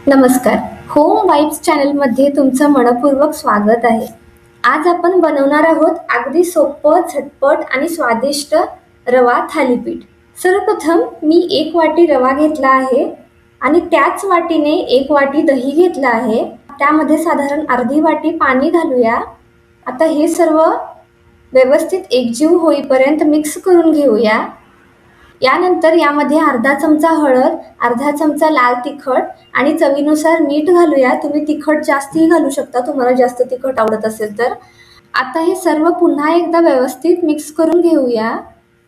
नमस्कार. Home vibes चॅनलमध्ये तुमचं मनपूर्वक स्वागत आहे. आज आपण बनवणार आहोत अगदी सोपं, झटपट आणि स्वादिष्ट रवा थालीपीठ. सर्वप्रथम मी 1 वाटी रवा घेतला आहे आणि त्याच वाटीने 1 वाटी दही घेतलं आहे. त्यामध्ये साधारण अर्धी वाटी पाणी घालूया. आता हे सर्व व्यवस्थित एकजीव होईपर्यंत मिक्स करून घेऊया. यानंतर यामध्ये अर्धा चमचा हळद, अर्धा चमचा लाल तिखट आणि चवीनुसार मीठ घालूया. तुम्ही तिखट जास्तही घालू शकता, तुम्हाला जास्त तिखट आवडत असेल तर. आता हे सर्व पुन्हा एकदा व्यवस्थित मिक्स करून घेऊया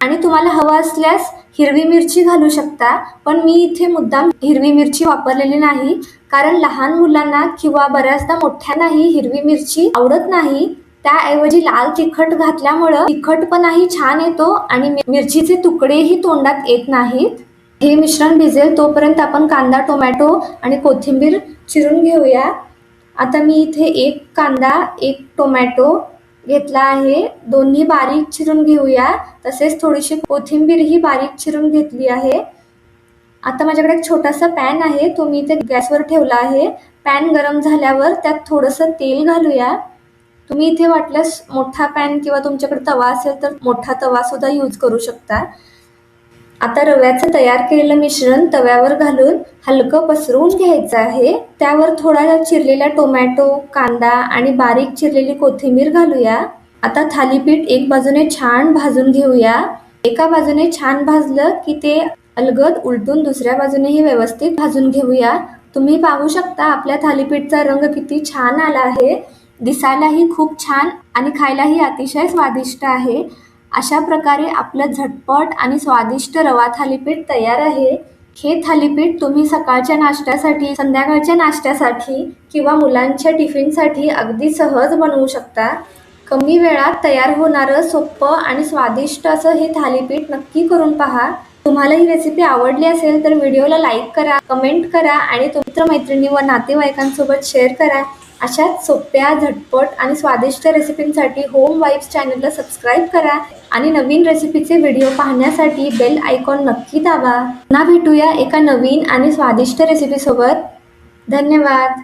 आणि तुम्हाला हवं असल्यास हिरवी मिरची घालू शकता, पण मी इथे मुद्दाम हिरवी मिरची वापरलेली नाही, कारण लहान मुलांना किंवा बऱ्याचदा मोठ्यांनाही हिरवी मिरची आवडत नाही. त्याऐवजी लाल तिखट घातल्यामुळं तिखटपणाही छान येतो आणि मिरचीचे तुकडेही तोंडात येत नाहीत. हे मिश्रण भिजेल तोपर्यंत आपण कांदा, टोमॅटो आणि कोथिंबीर चिरून घेऊया. आता मी इथे 1 कांदा, 1 टोमॅटो घेतला आहे. दोन्ही बारीक चिरून घेऊया. तसेच थोडीशी कोथिंबीरही बारीक चिरून घेतली आहे. आता माझ्याकडे एक छोटासा पॅन आहे, तो मी इथे गॅसवर ठेवला आहे. पॅन गरम झाल्यावर त्यात थोडंसं तेल घालूया. तुम्ही इथे वाटल्यास मोठा पॅन किंवा तुमच्याकडे तवा असेल तर मोठा तवा सुद्धा यूज करू शकता. आता रव्याचं तयार केलेलं मिश्रण तव्यावर घालून हलकं पसरवून घ्यायचं आहे. त्यावर थोडा चिरलेला टोमॅटो, कांदा आणि बारीक चिरलेली कोथिंबीर घालूया. आता थालीपीठ एक बाजूने छान भाजून घेऊया. एका बाजूने छान भाजलं की ते अलगद उलटून दुसऱ्या बाजूनेही व्यवस्थित भाजून घेऊया. तुम्ही पाहू शकता आपल्या थालीपीठचा रंग किती छान आला आहे. दिसायलाही खूप छान आणि खायलाही अतिशय स्वादिष्ट आहे. अशा प्रकारे आपलं झटपट आणि स्वादिष्ट रवा थालीपीठ तयार आहे. हे थालीपीठ तुम्ही सकाळच्या नाश्त्यासाठी, संध्याकाळच्या नाश्त्यासाठी किंवा मुलांच्या टिफिनसाठी अगदी सहज बनवू शकता. कमी वेळात तयार होणारं सोपं आणि स्वादिष्ट असं हे थालीपीठ नक्की करून पहा. तुम्हाला ही रेसिपी आवडली असेल तर व्हिडिओला लाईक करा, कमेंट करा आणि मित्रमैत्रिणी व नातेवाईकांसोबत शेअर करा. अशाच सोप्या, झटपट आणि स्वादिष्ट रेसिपींसाठी होम वाइब्स चॅनलला सबस्क्राईब करा आणि नवीन रेसिपीचे व्हिडिओ पाहण्यासाठी बेल आयकॉन नक्की दाबा. पुन्हा भेटूया एका नवीन आणि स्वादिष्ट रेसिपीसोबत. धन्यवाद.